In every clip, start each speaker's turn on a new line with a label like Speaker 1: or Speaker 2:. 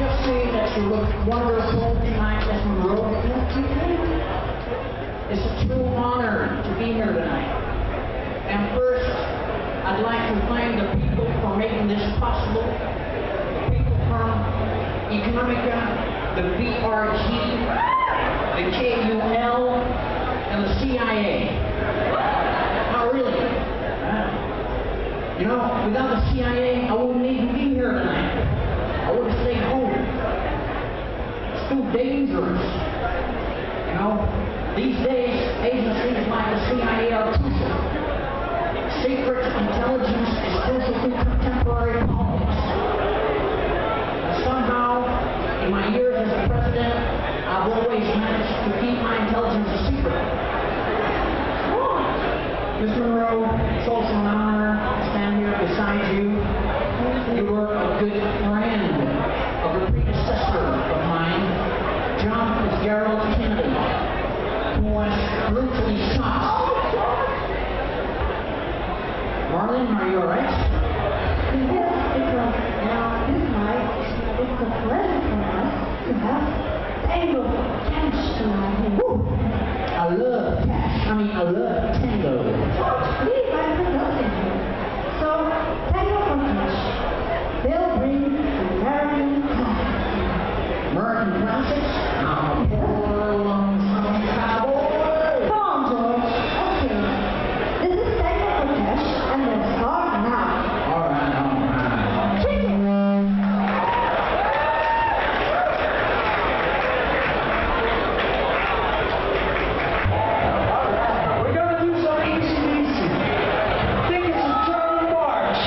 Speaker 1: just say that you look wonderful tonight, Miss Monroe. It's a true honor to be here tonight. And first, I'd like to thank the people for making this possible. The people from Ekonomika, the VRG, the KUL, and the CIA. Not really. You know, without the CIA, I wouldn't even be here tonight. I would have stayed home. It's too dangerous. You know, these days, agencies like the CIA are crucial. Secret intelligence is crucial to contemporary politics. Somehow, in my years as a president, I've always managed to keep my intelligence a secret. Ms. Monroe, it's also an honor to stand here beside you. You were a good friend of a predecessor of mine, John Fitzgerald Kennedy, who was brutally shot. Marlene, are you alright?
Speaker 2: Yes, this night, it's a pleasure for us to have tango cash tonight here.
Speaker 1: I love cash. I love tango.
Speaker 2: Please, I have nothing here. So, tango for cash. They'll bring American classics.
Speaker 1: American classics? Poor lonesome cowboy.
Speaker 2: Come on, George. Okay. This is tango for cash, and let's start now.
Speaker 1: Alright.
Speaker 2: Chicken.
Speaker 3: We're gonna do some easy. Think it's a German march.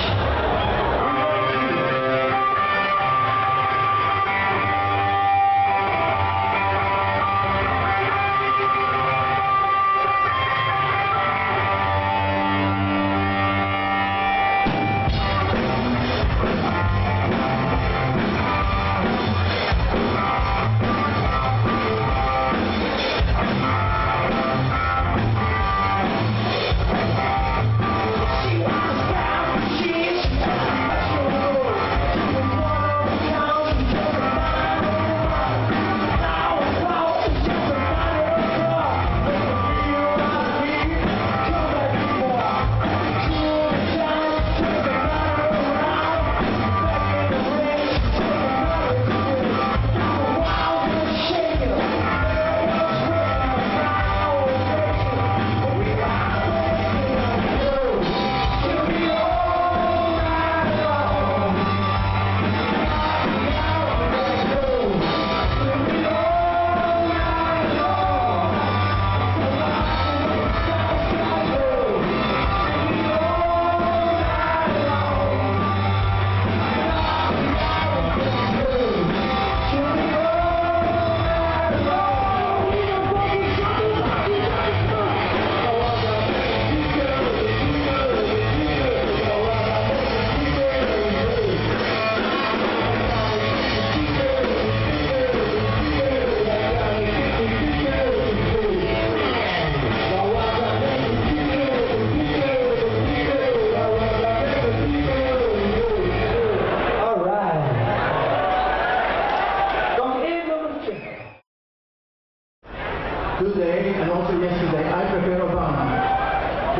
Speaker 4: Today and also yesterday, I prefer Obama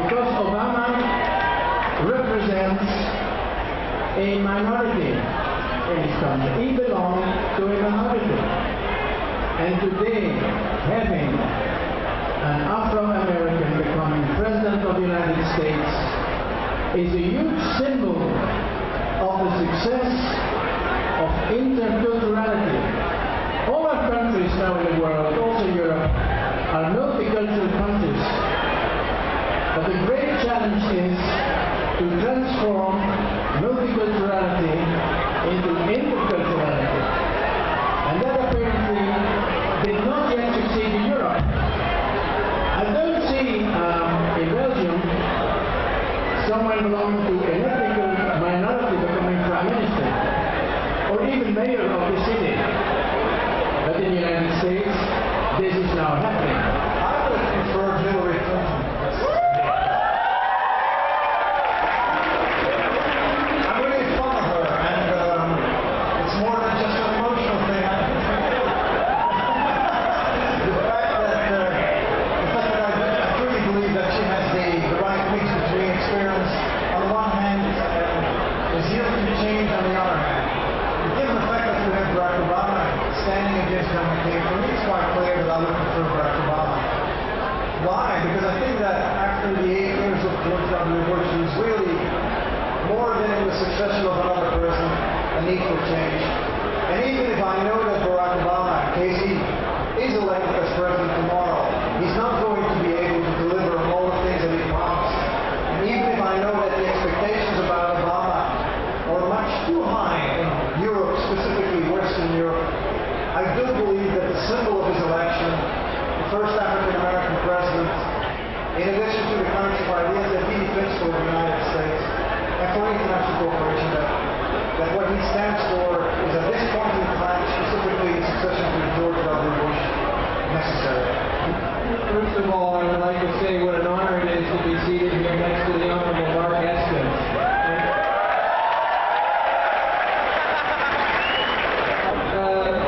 Speaker 4: because Obama represents a minority in this country. He belongs to a minority. And today, having an Afro-American becoming President of the United States is a huge symbol of the success of interculturality. All our countries now in the world, also Europe, are multicultural countries. But the great challenge is to transform multiculturality into interculturality. And that apparently did not yet succeed in Europe. I don't see in Belgium someone belonging to an ethnic minority becoming Prime Minister or even mayor of the city. But in the United States, this is now happening.
Speaker 3: I would prefer Hillary Clinton. I'm really fond of her, and it's more than just an emotional
Speaker 5: is coming from me, it's quite clear that I would prefer Barack Obama. Why? Because I think that after the 8 years of George W. Bush, he's really, more than in the succession of another president, a need for change. And even if I know that Barack Obama, in case he is elected as president tomorrow, he's not going to be able to deliver on all the things that he promised. And even if I know that the expectations about Obama are much too high in Europe, specifically Western Europe, I do believe that the symbol of his election, the first African-American president, in addition to the kinds of ideas that he defends for the United States and for international cooperation, that what he stands for is at this point in time, specifically in succession to George W. Bush, necessary.
Speaker 3: First of all, I would like to say what an honor it is to be seated here next to the Honorable Mark Eskins.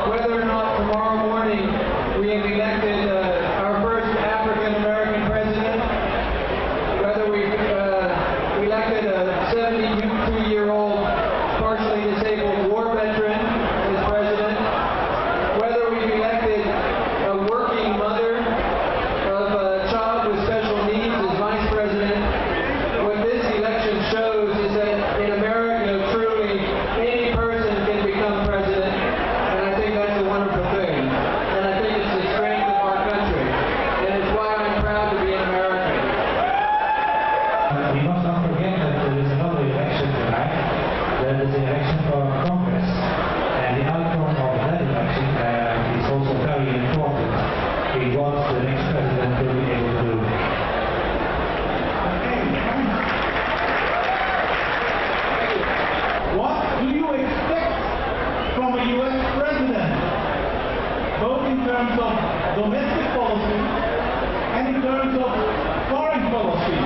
Speaker 3: Whether or not tomorrow morning we have elected our first African-American president, whether we elected a 72-year-old partially disabled war veteran as president, whether we've elected a working mother of a child with special needs as vice president, what this election shows is that in America, truly, any person can become president, and I think that's a wonderful thing. And I think it's the strength of our country, and it's why I'm proud to be an American.
Speaker 6: We must not forget that there is another election tonight. That is the election for Congress. And the outcome of that election is also very important in what the next president will be able to do.
Speaker 7: What do you expect from a U.S. president, both in terms of domestic policy and in terms of foreign policy?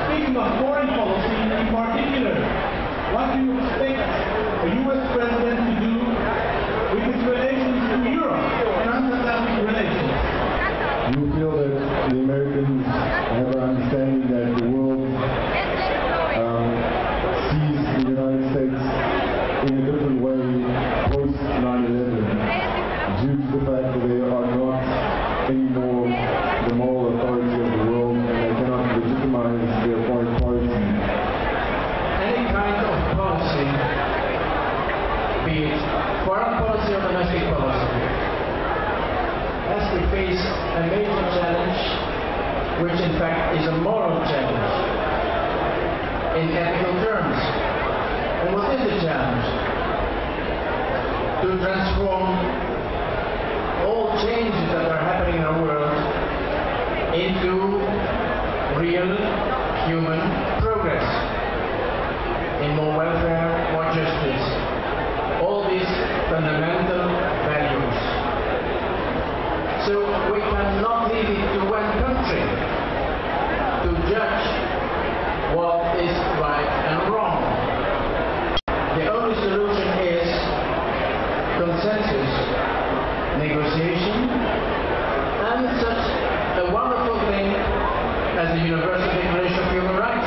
Speaker 7: Speaking of foreign policy in particular, what do you expect a U.S. president to do with its relations to Europe, transatlantic relations?
Speaker 8: Do you feel that the Americans have an understanding that the world sees the United States in a different way post 9/11 due to the fact that they are not anymore the moral authority of the world and they cannot legitimize their foreign policy?
Speaker 4: Any kind of policy, be it foreign policy or domestic policy, as we face a major challenge, which in fact is a moral challenge, in ethical terms. And what is the challenge? To transform all changes that are happening in our world into real human progress, in more welfare, more justice, all these fundamental values. So we cannot leave it to one country to judge what is right and wrong. The only solution is consensus, negotiation, and such a wonderful thing as the Universal Declaration of Human Rights.